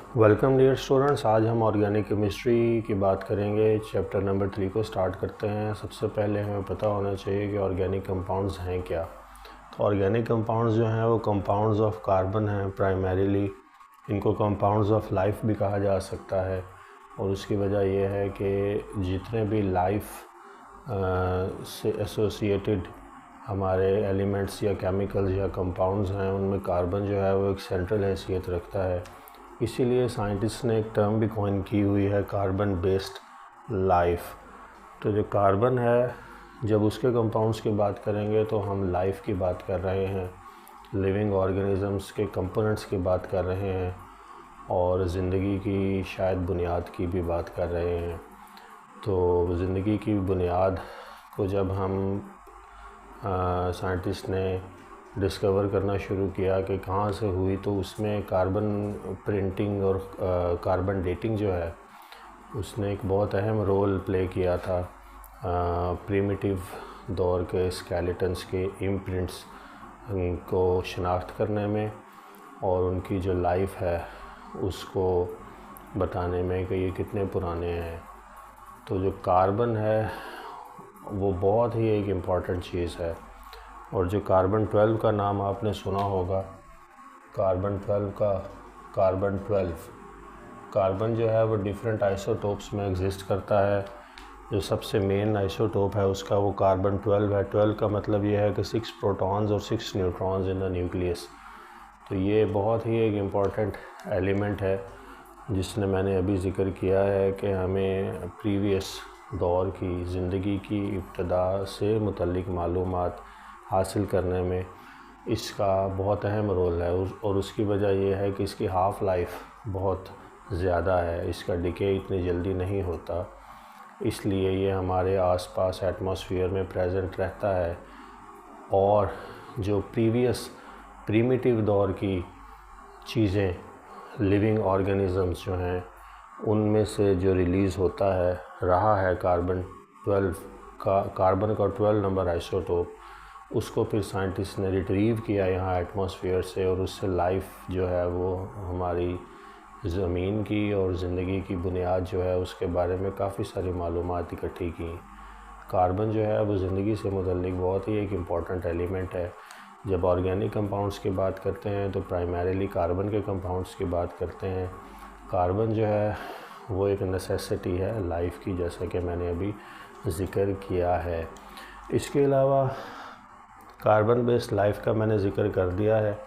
Welcome dear students. आज हम organic chemistry की बात करेंगे। चैप्टर नंबर 3 को स्टार्ट करते हैं। सबसे पहले हमें पता होना चाहिए कि ऑर्गेनिक कंपाउंड्स हैं क्या। तो ऑर्गेनिक कंपाउंड्स जो हैं वो कंपाउंड्स ऑफ कार्बन हैं प्राइमरीली। इनको कंपाउंड्स ऑफ लाइफ भी कहा जा सकता है और उसकी वजह यह है कि जितने भी लाइफ से एसोसिएटेड हमारे एलिमेंट्स या केमिकल्स या कंपाउंड्स हैं उनमें कार्बन जो है वो एक सेंट्रल हैसियत रखता है। इसीलिए साइंटिस्ट ने एक टर्म भी कॉइन की हुई है, कार्बन बेस्ड लाइफ। तो जो कार्बन है, जब उसके कंपाउंड्स की बात करेंगे तो हम लाइफ की बात कर रहे हैं, लिविंग ऑर्गेनिजम्स के कंपोनेंट्स की बात कर रहे हैं और ज़िंदगी की शायद बुनियाद की भी बात कर रहे हैं। तो ज़िंदगी की बुनियाद को जब हम साइंटिस्ट ने डिस्कवर करना शुरू किया कि कहाँ से हुई, तो उसमें कार्बन प्रिंटिंग और कार्बन डेटिंग जो है उसने एक बहुत अहम रोल प्ले किया था प्रीमिटिव दौर के स्केलेटन्स के इम्प्रिंट्स को शनाख्त करने में और उनकी जो लाइफ है उसको बताने में कि ये कितने पुराने हैं। तो जो कार्बन है वो बहुत ही एक इम्पॉर्टेंट चीज़ है। और जो कार्बन 12 का नाम आपने सुना होगा, कार्बन 12 का कार्बन जो है वो डिफरेंट आइसोटोप्स में एग्जिस्ट करता है। जो सबसे मेन आइसोटोप है उसका वो कार्बन 12 है। 12 का मतलब ये है कि 6 प्रोटॉन्स और 6 न्यूट्रॉन्स इन द न्यूक्लियस। तो ये बहुत ही एक इम्पॉर्टेंट एलिमेंट है जिसने मैंने अभी ज़िक्र किया है कि हमें प्रीवियस दौर की ज़िंदगी की इब्तदा से मुतल्लिक मालूमात हासिल करने में इसका बहुत अहम रोल है। और उसकी वजह यह है कि इसकी हाफ़ लाइफ बहुत ज़्यादा है, इसका डिके इतनी जल्दी नहीं होता, इसलिए ये हमारे आसपास एटमॉस्फेयर में प्रेजेंट रहता है। और जो प्रीमिटिव दौर की चीज़ें, लिविंग ऑर्गेनिजम्स जो हैं, उनमें से जो रिलीज़ होता है रहा है कार्बन का 12 नंबर आइसोटोप, उसको फिर साइंटिस्ट ने रिट्रीव किया यहाँ एटमॉस्फेयर से और उससे लाइफ जो है वो हमारी ज़मीन की और ज़िंदगी की बुनियाद जो है उसके बारे में काफ़ी सारी मालूमात इकट्ठी की। कार्बन जो है वो ज़िंदगी से मुतल्लिक बहुत ही एक इम्पॉर्टेंट एलिमेंट है। जब ऑर्गेनिक कंपाउंड्स की बात करते हैं तो प्राइमरीली कार्बन के कंपाउंड्स की बात करते हैं। कार्बन जो है वो एक नेसेसिटी है लाइफ की, जैसा कि मैंने अभी ज़िक्र किया है। इसके अलावा कार्बन बेस्ड लाइफ का मैंने ज़िक्र कर दिया है।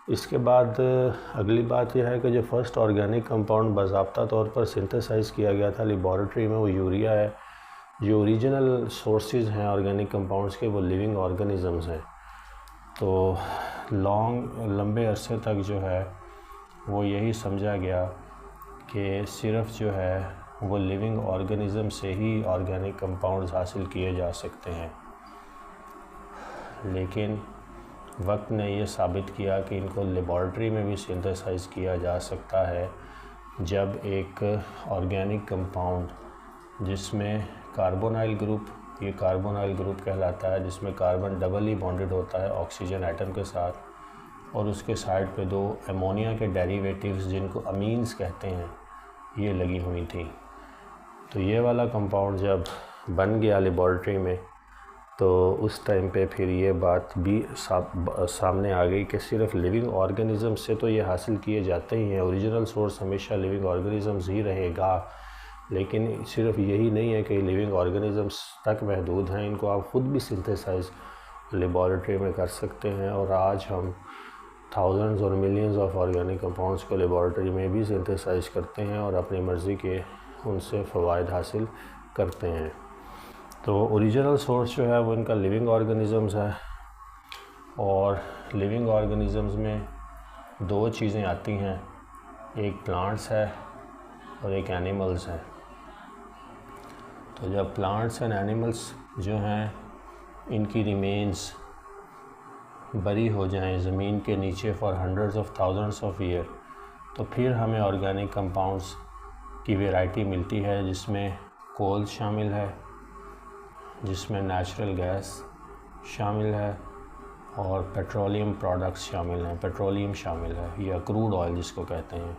इसके बाद अगली बात यह है कि जो फर्स्ट ऑर्गेनिक कंपाउंड बाज़ाब्ता तौर पर सिंथेसाइज़ किया गया था लेबॉरेटरी में वो यूरिया है। जो ओरिजिनल सोर्सेज हैं ऑर्गेनिक कंपाउंड्स के वो लिविंग ऑर्गेनिजम्स हैं। तो लंबे अरसे तक जो है वो यही समझा गया कि सिर्फ जो है वो लिविंग ऑर्गेनिज़म से ही ऑर्गेनिक कंपाउंड्स हासिल किए जा सकते हैं, लेकिन वक्त ने ये साबित किया कि इनको लेबॉरेटरी में भी सिंथेसाइज़ किया जा सकता है। जब एक ऑर्गेनिक कंपाउंड जिसमें कार्बोनाइल ग्रुप, ये कार्बोनाइल ग्रुप कहलाता है, जिसमें कार्बन डबली बॉन्डेड होता है ऑक्सीजन एटम के साथ, और उसके साइड पे 2 अमोनिया के डेरिवेटिव्स जिनको अमीन्स कहते हैं ये लगी हुई थी। तो ये वाला कंपाउंड जब बन गया लेबॉरेटरी में तो उस टाइम पे फिर ये बात भी सामने आ गई कि सिर्फ लिविंग ऑर्गेनिज़म से तो ये हासिल किए जाते ही हैं। ओरिजिनल सोर्स हमेशा लिविंग ऑर्गेनिज़म्स ही रहेगा, लेकिन सिर्फ यही नहीं है कि लिविंग ऑर्गेनिज़म्स तक महदूद हैं, इनको आप ख़ुद भी सिंथेसाइज लेबॉरेटरी में कर सकते हैं। और आज हम थाउजेंड्स और मिलियंस ऑफ ऑर्गेनिक कंपाउंड्स को लेबॉरेटरी में भी सिंथेसाइज करते हैं और अपनी मर्ज़ी के उनसे फ़वाइद हासिल करते हैं। तो ओरिजिनल सोर्स जो है वो इनका लिविंग ऑर्गेनिजम्स है। और लिविंग ऑर्गेनिजम्स में 2 चीज़ें आती हैं, एक प्लांट्स है और एक एनिमल्स हैं। तो जब प्लांट्स एंड एनिमल्स जो हैं इनकी रिमेन्स बरी हो जाएं ज़मीन के नीचे for hundreds of thousands of year, तो फिर हमें ऑर्गेनिक कंपाउंड्स की वैरायटी मिलती है, जिसमें कोल शामिल है, जिसमें नेचुरल गैस शामिल है और पेट्रोलियम प्रोडक्ट्स शामिल हैं, पेट्रोलियम शामिल है या क्रूड ऑयल जिसको कहते हैं।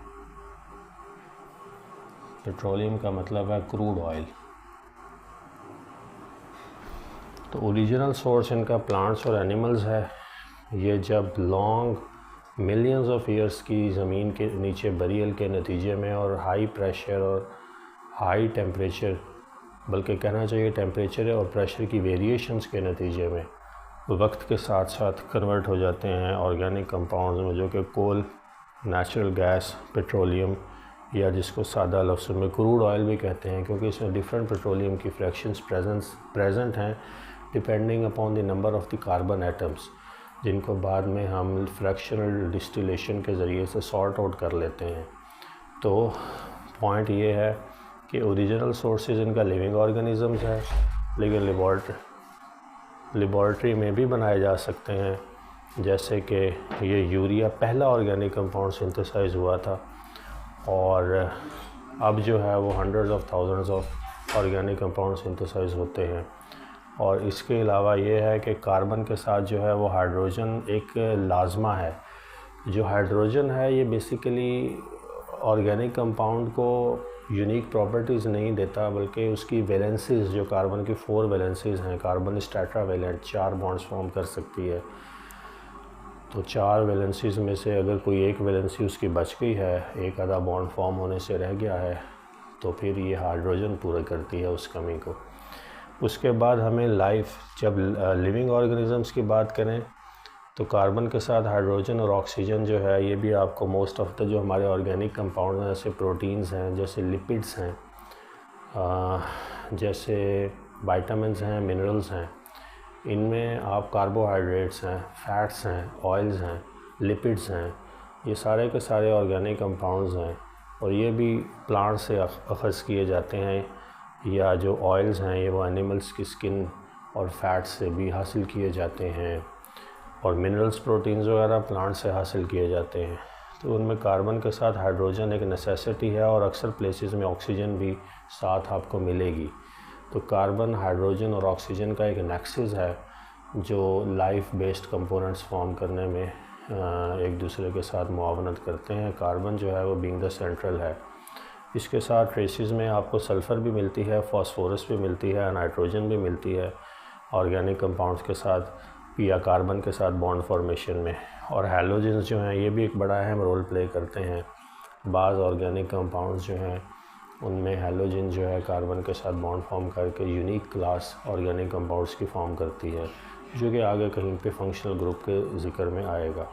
पेट्रोलियम का मतलब है क्रूड ऑयल। तो ओरिजिनल सोर्स इनका प्लांट्स और एनिमल्स है। ये जब लॉन्ग मिलियंस ऑफ ईयर्स की ज़मीन के नीचे बरियल के नतीजे में और हाई प्रेशर और हाई टेम्परेचर, बल्कि कहना चाहिए टेम्परेचर और प्रेशर की वेरिएशंस के नतीजे में वक्त के साथ साथ कन्वर्ट हो जाते हैं ऑर्गेनिक कंपाउंड्स में, जो कि कोल, नेचुरल गैस, पेट्रोलियम, या जिसको सादा लफ्ज़ में क्रूड ऑयल भी कहते हैं, क्योंकि इसमें डिफरेंट पेट्रोलियम की फ्रैक्शंस प्रेजेंट हैं depending upon the number of the carbon atoms, जिनको बाद में हम फ्रैक्शनल डिस्टिलेशन के ज़रिए से सॉर्ट आउट कर लेते हैं। तो पॉइंट ये है कि ओरिजिनल सोर्सेज इनका लिविंग ऑर्गेनिज़म्स है, लेकिन लेबॉर्ट्री में भी बनाए जा सकते हैं। जैसे कि ये यूरिया पहला ऑर्गेनिक कंपाउंड सिंथेसाइज हुआ था, और अब जो है वो hundreds of thousands of organic compound synthesise होते हैं। और इसके अलावा ये है कि कार्बन के साथ जो है वो हाइड्रोजन एक लाजमा है। जो हाइड्रोजन है ये बेसिकली ऑर्गेनिक कंपाउंड को यूनिक प्रॉपर्टीज़ नहीं देता, बल्कि उसकी वैलेंसीज़, जो कार्बन की 4 वैलेंसीज़ हैं, कार्बन इस टेट्रावैलेंट 4 बॉन्ड्स फॉर्म कर सकती है। तो 4 वैलेंसीज़ में से अगर कोई एक वैलेंसी उसकी बच गई है, एक आधा बॉन्ड फॉर्म होने से रह गया है, तो फिर ये हाइड्रोजन पूरा करती है उस कमी को। उसके बाद हमें लाइफ, जब लिविंग ऑर्गेनिज़म्स की बात करें तो कार्बन के साथ हाइड्रोजन और ऑक्सीजन जो है, ये भी आपको मोस्ट ऑफ द जो हमारे ऑर्गेनिक कंपाउंड हैं, जैसे प्रोटीन्स हैं, जैसे लिपिड्स हैं, जैसे विटामिन्स हैं, मिनरल्स हैं, इनमें आप कार्बोहाइड्रेट्स हैं, फैट्स हैं, ऑयल्स हैं, लिपिड्स हैं, ये सारे के सारे ऑर्गेनिक कंपाउंड्स हैं। और ये भी प्लांट से अख़ज़ किए जाते हैं, या जो ऑयल्स हैं ये वो एनिमल्स की स्किन और फैट से भी हासिल किए जाते हैं, और मिनरल्स, प्रोटीन्स वगैरह प्लांट से हासिल किए जाते हैं। तो उनमें कार्बन के साथ हाइड्रोजन एक नेसेसिटी है, और अक्सर प्लेसेस में ऑक्सीजन भी साथ आपको मिलेगी। तो कार्बन, हाइड्रोजन और ऑक्सीजन का एक नेक्सस है जो लाइफ बेस्ड कंपोनेंट्स फॉर्म करने में एक दूसरे के साथ मुआवनत करते हैं। कार्बन जो है वो बीइंग द सेंट्रल है। इसके साथ ट्रेसेस में आपको सल्फ़र भी मिलती है, फास्फोरस भी मिलती है, नाइट्रोजन भी मिलती है ऑर्गेनिक कंपाउंड्स के साथ या कार्बन के साथ बॉन्ड फॉर्मेशन में। और हैलोजेंस जो हैं ये भी एक बड़ा अहम रोल प्ले करते हैं। बाज़ ऑर्गेनिक कंपाउंड्स जो हैं उनमें हैलोजन जो है कार्बन के साथ बॉन्ड फॉर्म करके यूनिक क्लास ऑर्गेनिक कंपाउंड्स की फॉर्म करती है, जो कि आगे कहीं पे फंक्शनल ग्रुप के ज़िक्र में आएगा।